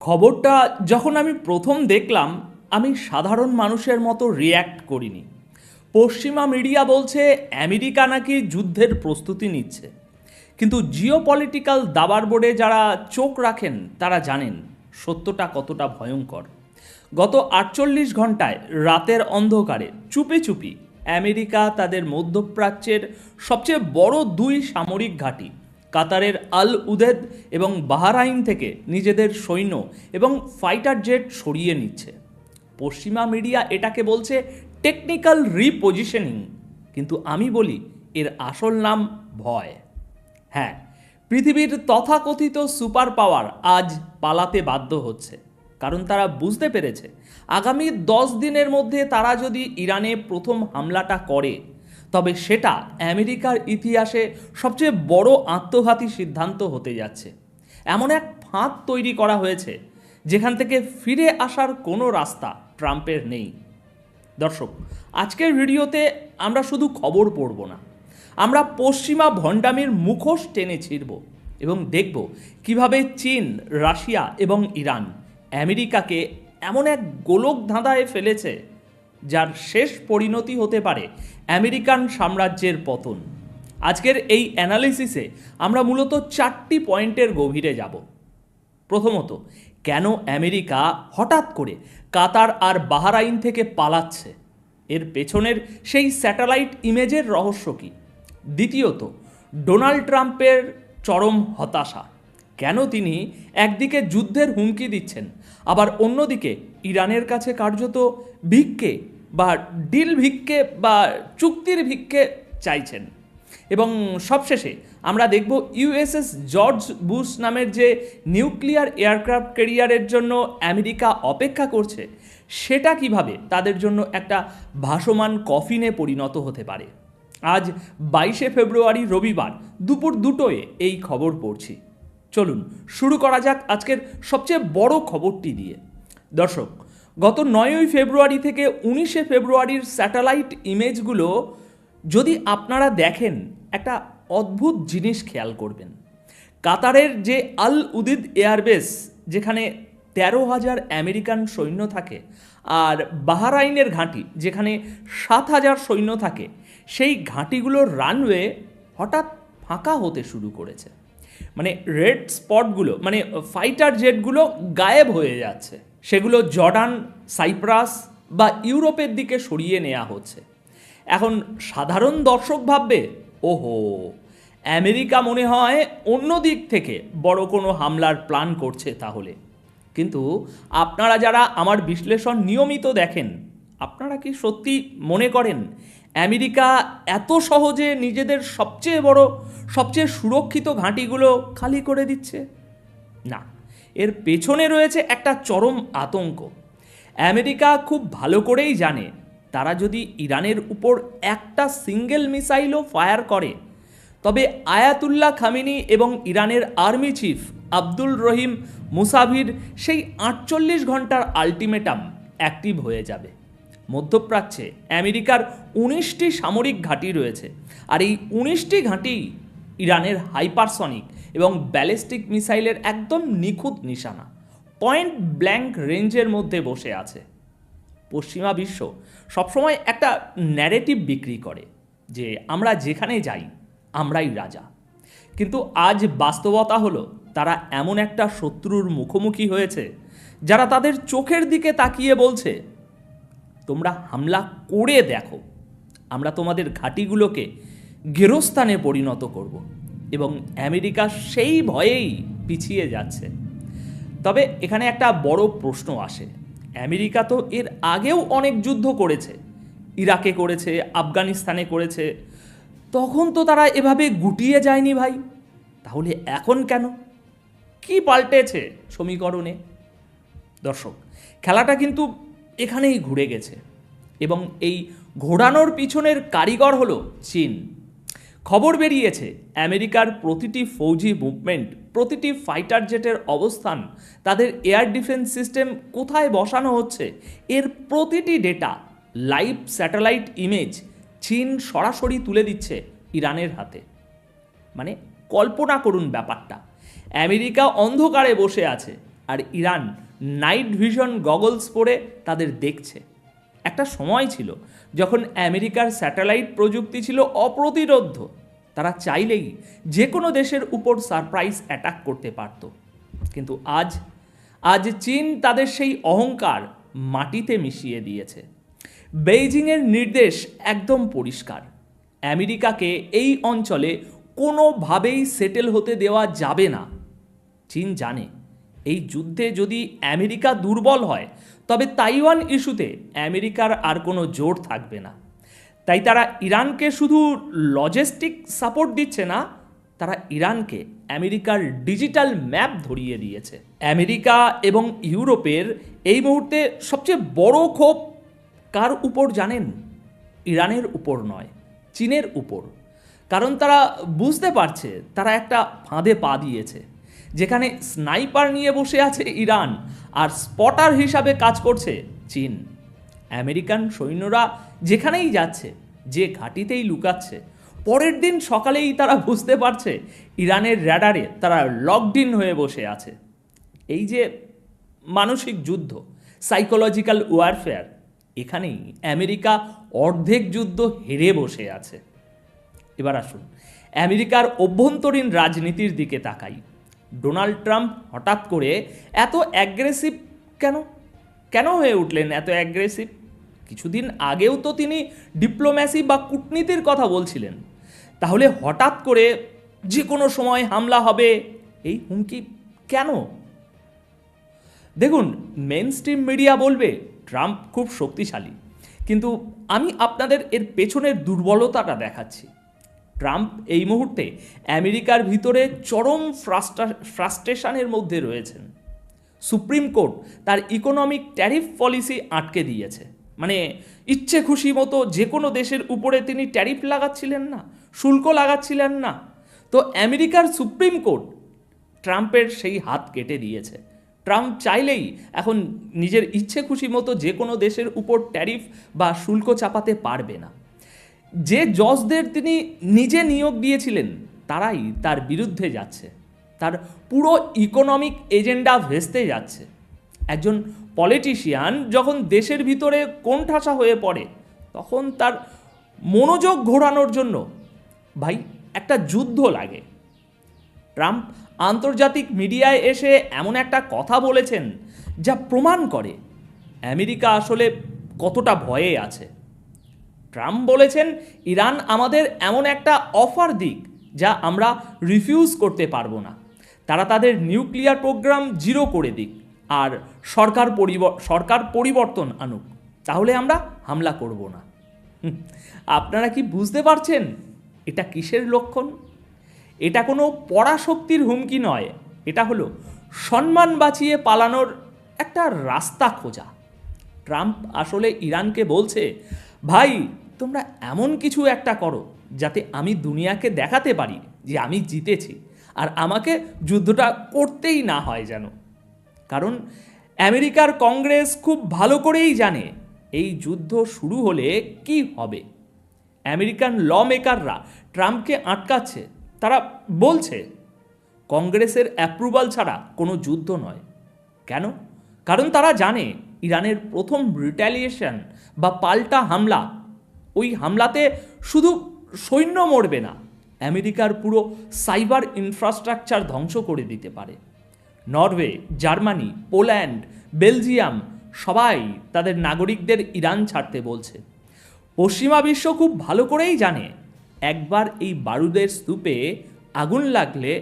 খবরটা যখন আমি প্রথম দেখলাম, আমি সাধারণ মানুষের মতো রিয়্যাক্ট করিনি। পশ্চিমা মিডিয়া বলছে আমেরিকা নাকি যুদ্ধের প্রস্তুতি নিচ্ছে, কিন্তু জিওপলিটিক্যাল দাবার বোর্ডে যারা চোখ রাখেন তারা জানেন সত্যটা কতটা ভয়ঙ্কর। গত 48 ঘন্টায় রাতের অন্ধকারে চুপি চুপি আমেরিকা তাদের মধ্যপ্রাচ্যের সবচেয়ে বড় দুই সামরিক ঘাঁটি কাতারের আল উদেদ এবং বাহরাইন থেকে নিজেদের সৈন্য এবং ফাইটার জেট সরিয়ে নিচ্ছে। পশ্চিমা মিডিয়া এটাকে বলছে টেকনিক্যাল রিপোজিশনিং, কিন্তু আমি বলি এর আসল নাম ভয়। হ্যাঁ, পৃথিবীর তথাকথিত সুপার পাওয়ার আজ পালাতে বাধ্য হচ্ছে, কারণ তারা বুঝতে পেরেছে আগামী 10 দিনের মধ্যে তারা যদি ইরানে প্রথম হামলাটা করে, তবে সেটা আমেরিকার ইতিহাসে সবচেয়ে বড় আত্মঘাতী সিদ্ধান্ত হতে যাচ্ছে। এমন এক ফাঁদ তৈরি করা হয়েছে যেখান থেকে ফিরে আসার কোনো রাস্তা ট্রাম্পের নেই। দর্শক, আজকের ভিডিওতে আমরা শুধু খবর পড়ব না, আমরা পশ্চিমা ভণ্ডামির মুখোশ টেনে ছিঁড়ব এবং দেখব কিভাবে চীন, রাশিয়া এবং ইরান আমেরিকাকে এমন এক গোলক ধাঁধায় ফেলেছে যার শেষ পরিণতি হতে পারে আমেরিকান সাম্রাজ্যের পতন। আজকের এই অ্যানালিসিসে আমরা মূলত 4টি পয়েন্টের গভীরে যাব। প্রথমত, কেন আমেরিকা হঠাৎ করে কাতার আর বাহরাইন থেকে পালাচ্ছে, এর পেছনের সেই স্যাটেলাইট ইমেজের রহস্য কী। দ্বিতীয়ত, ডোনাল্ড ট্রাম্পের চরম হতাশা, কেন তিনি একদিকে যুদ্ধের হুমকি দিচ্ছেন আবার অন্যদিকে ইরানের কাছে কার্যত ভিক্ষে বা ডিল ভিক্ষে বা চুক্তির ভিক্ষে চাইছেন। এবং সবশেষে আমরা দেখব ইউএসএস জর্জ বুশ নামের যে নিউক্লিয়ার এয়ারক্রাফট ক্যারিয়ারের জন্য আমেরিকা অপেক্ষা করছে, সেটা কিভাবে তাদের জন্য একটা ভাসমান কফিনে পরিণত হতে পারে। আজ 22শে ফেব্রুয়ারি রবিবার দুপুর 2টোয় এই খবর পড়ছি। চলুন শুরু করা যাক আজকের সবচেয়ে বড় খবরটি দিয়ে। দর্শক, গত 9ই ফেব্রুয়ারি থেকে 19শে ফেব্রুয়ারির স্যাটেলাইট ইমেজগুলো যদি আপনারা দেখেন, একটা অদ্ভুত জিনিস খেয়াল করবেন। কাতারের যে আল উদিদ এয়ারবেস, যেখানে 13,000 আমেরিকান সৈন্য থাকে, আর বাহরাইনের ঘাঁটি যেখানে 7,000 সৈন্য থাকে, সেই ঘাঁটিগুলোর রানওয়ে হঠাৎ ফাঁকা হতে শুরু করেছে। মানে রেড স্পটগুলো, মানে ফাইটার জেটগুলো গায়েব হয়ে যাচ্ছে। সেগুলো জর্ডান, সাইপ্রাস বা ইউরোপের দিকে সরিয়ে নেওয়া হচ্ছে। এখন সাধারণ দর্শক ভাববে, ওহো, আমেরিকা মনে হয় অন্য দিক থেকে বড় কোনো হামলার প্ল্যান করছে তাহলে। কিন্তু আপনারা যারা আমার বিশ্লেষণ নিয়মিত দেখেন, আপনারা কি সত্যি মনে করেন আমেরিকা এত সহজে নিজেদের সবচেয়ে বড়, সবচেয়ে সুরক্ষিত ঘাঁটিগুলো খালি করে দিচ্ছে? না, এর পেছনে রয়েছে একটা চরম আতঙ্ক। আমেরিকা খুব ভালো করেই জানে, তারা যদি ইরানের উপর একটা সিঙ্গেল মিসাইলও ফায়ার করে, তবে আয়াতুল্লাহ খামেনি এবং ইরানের আর্মি চিফ আব্দুল রহিম মুসাভির সেই 48 ঘন্টার আলটিমেটাম অ্যাক্টিভ হয়ে যাবে। মধ্যপ্রাচ্যে আমেরিকার 19টি সামরিক ঘাঁটি রয়েছে, আর এই 19টি ঘাঁটি ইরানের হাইপারসনিক এবং ব্যালিস্টিক মিসাইলের একদম নিখুঁত নিশানা, পয়েন্ট ব্ল্যাঙ্ক রেঞ্জের মধ্যে বসে আছে। পশ্চিমা বিশ্ব সবসময় একটা ন্যারেটিভ বিক্রি করে যে আমরা যেখানে যাই আমরাই রাজা, কিন্তু আজ বাস্তবতা হলো তারা এমন একটা শত্রুর মুখোমুখি হয়েছে যারা তাদের চোখের দিকে তাকিয়ে বলছে, তোমরা হামলা করে দেখো, আমরা তোমাদের ঘাঁটিগুলোকে গেরস্থানে পরিণত করব। এবং আমেরিকা সেই ভয়েই পিছিয়ে যাচ্ছে। তবে এখানে একটা বড় প্রশ্ন আসে, আমেরিকা তো এর আগেও অনেক যুদ্ধ করেছে, ইরাকে করেছে, আফগানিস্তানে করেছে, তখন তো তারা এভাবে গুটিয়ে যায়নি ভাই। তাহলে এখন কেন? কি পাল্টেছে সমীকরণে? দর্শক, খেলাটা কিন্তু এখানেই ঘুরে গেছে, এবং এই ঘোরানোর পিছনের কারিগর হলো চীন। খবর বেরিয়েছে আমেরিকার প্রতিটি ফৌজি মুভমেন্ট, প্রতিটি ফাইটার জেটের অবস্থান, তাদের এয়ার ডিফেন্স সিস্টেম কোথায় বসানো হচ্ছে, এর প্রতিটি ডেটা, লাইভ স্যাটেলাইট ইমেজ চীন সরাসরি তুলে দিচ্ছে ইরানের হাতে। মানে কল্পনা করুন ব্যাপারটা, আমেরিকা অন্ধকারে বসে আছে আর ইরান নাইট ভিশন গগলস পরে তাদের দেখছে। একটা সময় ছিল যখন আমেরিকার স্যাটেলাইট প্রযুক্তি ছিল অপ্রতিরোধ্য। তারা চাইলেই যে কোনো দেশের উপর সারপ্রাইজ অ্যাটাক করতে পারত। কিন্তু আজ চীন তাদের সেই অহংকার মাটিতে মিশিয়ে দিয়েছে। বেইজিংয়ের নির্দেশ একদম পরিষ্কার, আমেরিকাকে এই অঞ্চলে কোনোভাবেই সেটেল হতে দেওয়া যাবে না। চীন জানে এই যুদ্ধে যদি আমেরিকা দুর্বল হয় তবে তাইওয়ান ইস্যুতে আমেরিকার আর কোনো জোর থাকবে না। তাই তারা ইরানকে শুধু লজিস্টিক সাপোর্ট দিচ্ছে না, তারা ইরানকে আমেরিকার ডিজিটাল ম্যাপ ধরিয়ে দিয়েছে। আমেরিকা এবং ইউরোপের এই মুহূর্তে সবচেয়ে বড় ক্ষোভ কার উপর জানেন? ইরানের উপর নয়, চীনের উপর। কারণ তারা বুঝতে পারছে তারা একটা ফাঁদে পা দিয়েছে, যেখানে স্নাইপার নিয়ে বসে আছে ইরান আর স্পটার হিসাবে কাজ করছে চীন। আমেরিকান সৈন্যরা যেখানেই যাচ্ছে, যে ঘাঁটিতেই লুকাচ্ছে, পরের দিন সকালেই তারা বুঝতে পারছে ইরানের র্যাডারে তারা লকড ইন হয়ে বসে আছে। এই যে মানসিক যুদ্ধ, সাইকোলজিক্যাল ওয়ারফেয়ার, এখানেই আমেরিকা অর্ধেক যুদ্ধ হেরে বসে আছে। এবার আসুন আমেরিকার অভ্যন্তরীণ রাজনীতির দিকে তাকাই। ডোনাল্ড ট্রাম্প হঠাৎ করে এত অ্যাগ্রেসিভ কেন হয়ে উঠলেন এত অ্যাগ্রেসিভ? কিছুদিন আগেও তো তিনি ডিপ্লোম্যাসি বা কূটনীতির কথা বলছিলেন। তাহলে হঠাৎ করে যে কোনো সময় হামলা হবে এই হুমকি কেন? দেখুন, মেন স্ট্রিম মিডিয়া বলবে ট্রাম্প খুব শক্তিশালী, কিন্তু আমি আপনাদের এর পেছনের দুর্বলতাটা দেখাচ্ছি। ট্রাম্প এই মুহূর্তে আমেরিকার ভিতরে চরম ফ্রাস্ট্রেশনের মধ্যে রয়েছেন। সুপ্রিম কোর্ট তার ইকোনমিক ট্যারিফ পলিসি আটকে দিয়েছে। মানে ইচ্ছে খুশি মতো যে কোনো দেশের উপরে তিনি ট্যারিফ লাগাচ্ছিলেন না, শুল্ক লাগাচ্ছিলেন না। তো আমেরিকার সুপ্রিম কোর্ট ট্রাম্পের সেই হাত কেটে দিয়েছে। ট্রাম্প চাইলেই এখন নিজের ইচ্ছে খুশি মতো যে কোনো দেশের উপর ট্যারিফ বা শুল্ক চাপাতে পারবে না। যে জজদের তিনি নিজে নিয়োগ দিয়েছিলেন তারাই তার বিরুদ্ধে যাচ্ছে। তার পুরো ইকোনমিক এজেন্ডা ভেস্তে যাচ্ছে। একজন পলিটিশিয়ান যখন দেশের ভিতরে কোণঠাসা হয়ে পড়ে তখন তার মনোযোগ ঘোরানোর জন্য ভাই একটা যুদ্ধ লাগে। ট্রাম্প আন্তর্জাতিক মিডিয়ায় এসে এমন একটা কথা বলেছেন যা প্রমাণ করে আমেরিকা আসলে কতটা ভয়ে আছে। ট্রাম্প বলেছেন ইরান আমাদের এমন একটা অফার দিক যা আমরা রিফিউজ করতে পারবো না। তারা তাদের নিউক্লিয়ার প্রোগ্রাম জিরো করে দিক আর সরকার পরিবর্তন আনুক, তাহলে আমরা হামলা করব না। আপনারা কি বুঝতে পারছেন এটা কিসের লক্ষণ? এটা কোনো পরাশক্তির হুমকি নয়, এটা হলো সম্মান বাঁচিয়ে পালানোর একটা রাস্তা খোঁজা। ট্রাম্প আসলে ইরানকে বলছে, ভাই তোমরা এমন কিছু একটা করো যাতে আমি দুনিয়াকে দেখাতে পারি যে আমি জিতেছি আর আমাকে যুদ্ধটা করতেই না হয় যেন। কারণ আমেরিকার কংগ্রেস খুব ভালো করেই জানে এই যুদ্ধ শুরু হলে কি হবে। আমেরিকান ল মেকাররা ট্রাম্পকে আটকাচ্ছে। তারা বলছে কংগ্রেসের অ্যাপ্রুভাল ছাড়া কোনো যুদ্ধ নয়। কেন? কারণ তারা জানে ইরানের প্রথম রিট্যালিয়েশন বা পাল্টা হামলা, ওই হামলাতে শুধু সৈন্য মরবে না, আমেরিকার পুরো সাইবার ইনফ্রাস্ট্রাকচার ধ্বংস করে দিতে পারে। নরওয়ে, জার্মানি, পোল্যান্ড, বেলজিয়াম সবাই তাদের নাগরিকদের ইরান ছাড়তে বলছে। পশ্চিমা বিশ্ব খুব ভালো করেই জানে একবার এই বারুদের স্তূপে আগুন লাগলে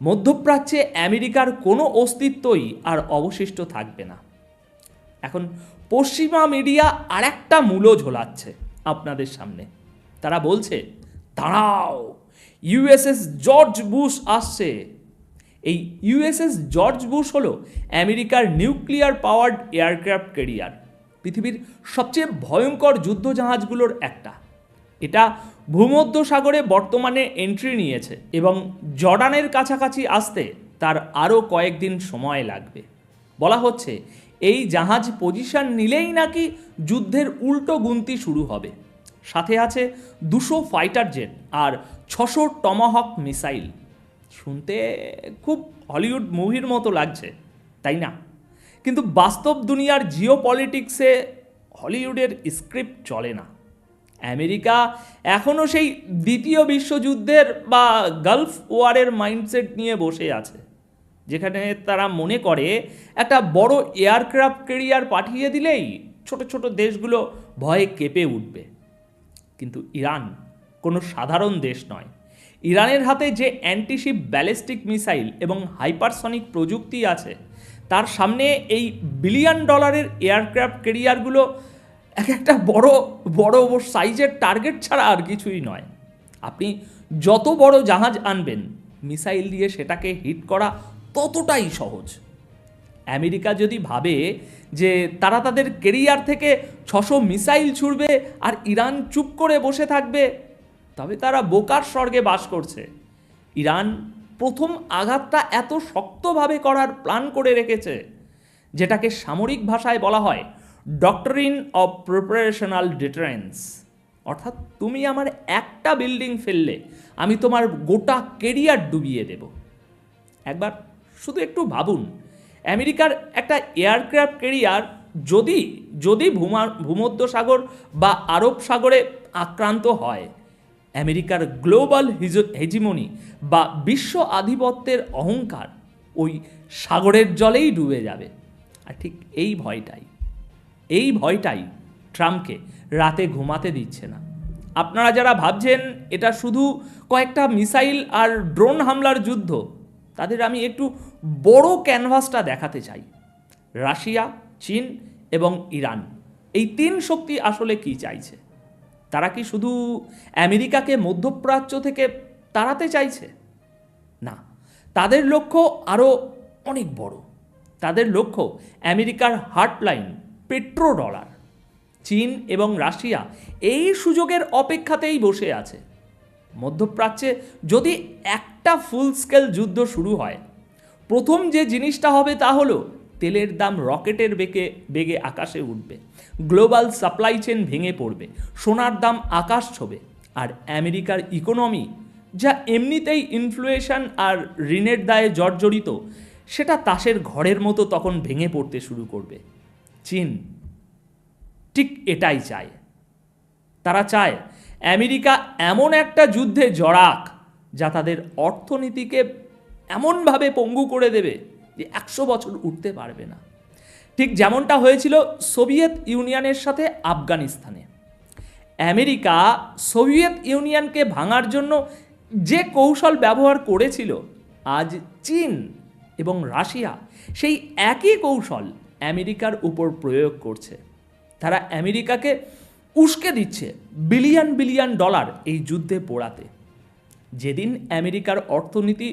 মধ্যপ্রাচ্যে আমেরিকার কোনো অস্তিত্বই আর অবশিষ্ট থাকবে না। এখন পশ্চিমা মিডিয়া আরেকটা মূলো ঝোলাচ্ছে আপনাদের সামনে। তারা বলছে দাঁড়াও, ইউএসএস জর্জ বুশ আসছে। এই ইউএসএস জর্জ বুশ হলো আমেরিকার নিউক্লিয়ার পাওয়ার্ড এয়ারক্রাফট ক্যারিয়ার, পৃথিবীর সবচেয়ে ভয়ঙ্কর যুদ্ধজাহাজগুলোর একটা। এটা ভূমধ্যসাগরে বর্তমানে এন্ট্রি নিয়েছে এবং জর্ডানের কাছাকাছি আসতে তার আরও কয়েকদিন সময় লাগবে। বলা হচ্ছে এই জাহাজ পজিশন নিলেই নাকি যুদ্ধের উল্টো গুনতি শুরু হবে। সাথে আছে 200 ফাইটার জেট আর 600 টমাহক মিসাইল। শুনতে খুব হলিউড মুভির মতো লাগছে, তাই না? কিন্তু বাস্তব দুনিয়ার জিওপলিটিক্সে হলিউডের স্ক্রিপ্ট চলে না। আমেরিকা এখনও সেই দ্বিতীয় বিশ্বযুদ্ধের বা গালফ ওয়ারের মাইন্ডসেট নিয়ে বসে আছে, যেখানে তারা মনে করে একটা বড় এয়ারক্রাফট ক্যারিয়ার পাঠিয়ে দিলেই ছোট ছোট দেশগুলো ভয়ে কেঁপে উঠবে। কিন্তু ইরান কোনো সাধারণ দেশ নয়। ইরানের হাতে যে অ্যান্টিশিপ ব্যালিস্টিক মিসাইল এবং হাইপারসনিক প্রযুক্তি আছে, তার সামনে এই বিলিয়ন ডলারের এয়ারক্রাফট ক্যারিয়ারগুলো এক একটা বড় বড় সাইজের টার্গেট ছাড়া আর কিছুই নয়। আপনি যত বড় জাহাজ আনবেন, মিসাইল দিয়ে সেটাকে হিট করা ততটাই সহজ। আমেরিকা যদি ভাবে যে তারা তাদের কেরিয়ার থেকে 600 মিসাইল ছুড়বে আর ইরান চুপ করে বসে থাকবে, তবে তারা বোকার স্বর্গে বাস করছে। ইরান প্রথম আঘাতটা এত শক্তভাবে করার প্ল্যান করে রেখেছে, যেটাকে সামরিক ভাষায় বলা হয় ডক্টরিন অফ প্রিপারেশনাল ডিটারেন্স। অর্থাৎ তুমি আমার একটা বিল্ডিং ফেললে আমি তোমার গোটা কেরিয়ার ডুবিয়ে দেব। একবার শুধু একটু ভাবুন, আমেরিকার একটা এয়ারক্রাফট ক্যারিয়ার যদি যদি ভূমধ্যসাগর বা আরব সাগরে আক্রান্ত হয়, আমেরিকার গ্লোবাল হেজিমনি বা বিশ্ব আধিপত্যের অহংকার ওই সাগরের জলেই ডুবে যাবে। আর ঠিক এই ভয়টাই ট্রাম্পকে রাতে ঘুমাতে দিচ্ছে না। আপনারা যারা ভাবছেন এটা শুধু কয়েকটা মিসাইল আর ড্রোন হামলার যুদ্ধ, তাদের আমি একটু বড় ক্যানভাসটা দেখাতে চাই। রাশিয়া, চীন এবং ইরান, এই তিন শক্তি আসলে কি চাইছে? তারা কি শুধু আমেরিকাকে মধ্যপ্রাচ্য থেকে তাড়াতে চাইছে? না, তাদের লক্ষ্য আরও অনেক বড়। তাদের লক্ষ্য আমেরিকার হার্টলাইন পেট্রো ডলার। চীন এবং রাশিয়া এই সুযোগের অপেক্ষাতেই বসে আছে। মধ্যপ্রাচ্যে যদি একটা ফুল স্কেল যুদ্ধ শুরু হয়, প্রথম যে জিনিসটা হবে তা হলো তেলের দাম রকেটের বেগে আকাশে উঠবে, গ্লোবাল সাপ্লাই চেন ভেঙে পড়বে, সোনার দাম আকাশ ছোঁবে, আর আমেরিকার ইকোনমি যা এমনিতেই ইনফ্লেশন আর ঋণের দায়ে জর্জরিত, সেটা তাসের ঘরের মতো তখন ভেঙে পড়তে শুরু করবে। চীন ঠিক এটাই চায়। তারা চায় আমেরিকা এমন একটা যুদ্ধে জড়াক যা তাদের অর্থনীতিকে এমনভাবে পঙ্গু করে দেবে যে 100 বছর উঠতে পারবে না। ঠিক যেমনটা হয়েছিল সোভিয়েত ইউনিয়নের সাথে আফগানিস্তানে। আমেরিকা সোভিয়েত ইউনিয়নকে ভাঙার জন্য যে কৌশল ব্যবহার করেছিল, আজ চীন এবং রাশিয়া সেই একই কৌশল আমেরিকার উপর প্রয়োগ করছে। তারা আমেরিকাকে উস্কে দিচ্ছে বিলিয়ন বিলিয়ন ডলার এই যুদ্ধে পোড়াতে। যেদিন আমেরিকার অর্থনীতি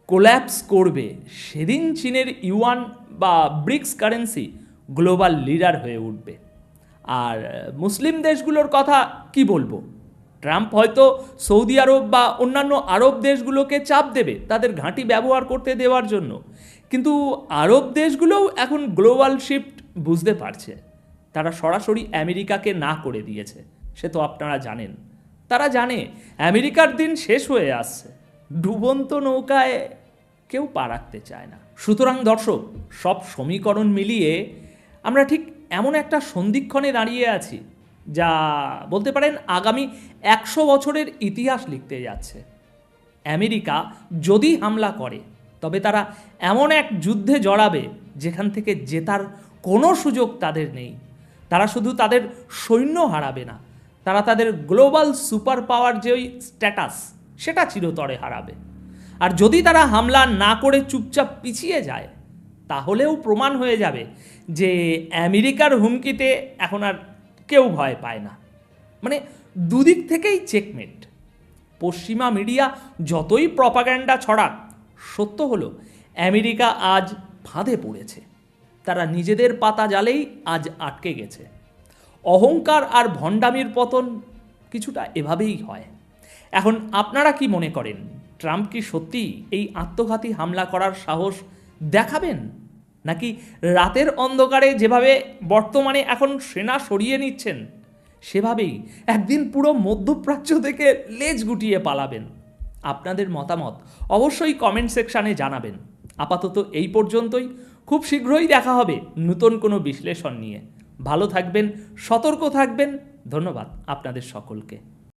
কোল্যাপস করবে, সেদিন চীনের ইউয়ান বা ব্রিক্স কারেন্সি গ্লোবাল লিডার হয়ে উঠবে। আর মুসলিম দেশগুলোর কথা কি বলবো? ট্রাম্প হয়তো সৌদি আরব বা অন্যান্য আরব দেশগুলোকে চাপ দেবে তাদের ঘাঁটি ব্যবহার করতে দেওয়ার জন্য, কিন্তু আরব দেশগুলোও এখন গ্লোবাল শিফট বুঝতে পারছে। তারা সরাসরি আমেরিকাকে না করে দিয়েছে, সে তো আপনারা জানেন। তারা জানে আমেরিকার দিন শেষ হয়ে আসছে, ডুবন্ত নৌকায় কেউ পা রাখতে চায় না। সুতরাং দর্শক, সব সমীকরণ মিলিয়ে আমরা ঠিক এমন একটা সন্ধিক্ষণে দাঁড়িয়ে আছি যা বলতে পারেন আগামী 100 বছরের ইতিহাস লিখতে যাচ্ছে। আমেরিকা যদি হামলা করে, তবে তারা এমন এক যুদ্ধে জড়াবে যেখান থেকে জেতার কোনো সুযোগ তাদের নেই। তারা শুধু তাদের সৈন্য হারাবে না, তারা তাদের গ্লোবাল সুপার পাওয়ার যে ওই স্ট্যাটাস, সেটা চিরতরে হারাবে। আর যদি তারা হামলা না করে চুপচাপ পিছিয়ে যায়, তাহলেও প্রমাণ হয়ে যাবে যে আমেরিকার হুমকিতে এখন আর কেউ ভয় পায় না। মানে দুদিক থেকেই চেকমেট। পশ্চিমা মিডিয়া যতই প্রপাগ্যান্ডা ছড়াক, সত্য হলো আমেরিকা আজ ফাঁদে পড়েছে। তারা নিজেদের পাতা জালেই আজ আটকে গেছে। অহংকার আর ভণ্ডামির পতন কিছুটা এভাবেই হয়। এখন আপনারা কি মনে করেন, ট্রাম্প কি সত্যি এই আত্মঘাতী হামলা করার সাহস দেখাবেন, নাকি রাতের অন্ধকারে যেভাবে বর্তমানে এখন সেনা সরিয়ে নিচ্ছেন, সেভাবেই একদিন পুরো মধ্যপ্রাচ্য থেকে লেজ গুটিয়ে পালাবেন? আপনাদের মতামত অবশ্যই কমেন্ট সেকশানে জানাবেন। আপাতত এই পর্যন্তই। খুব শীঘ্রই দেখা হবে নতুন কোনো বিশ্লেষণ নিয়ে। ভালো থাকবেন, সতর্ক থাকবেন। ধন্যবাদ আপনাদের সকলকে।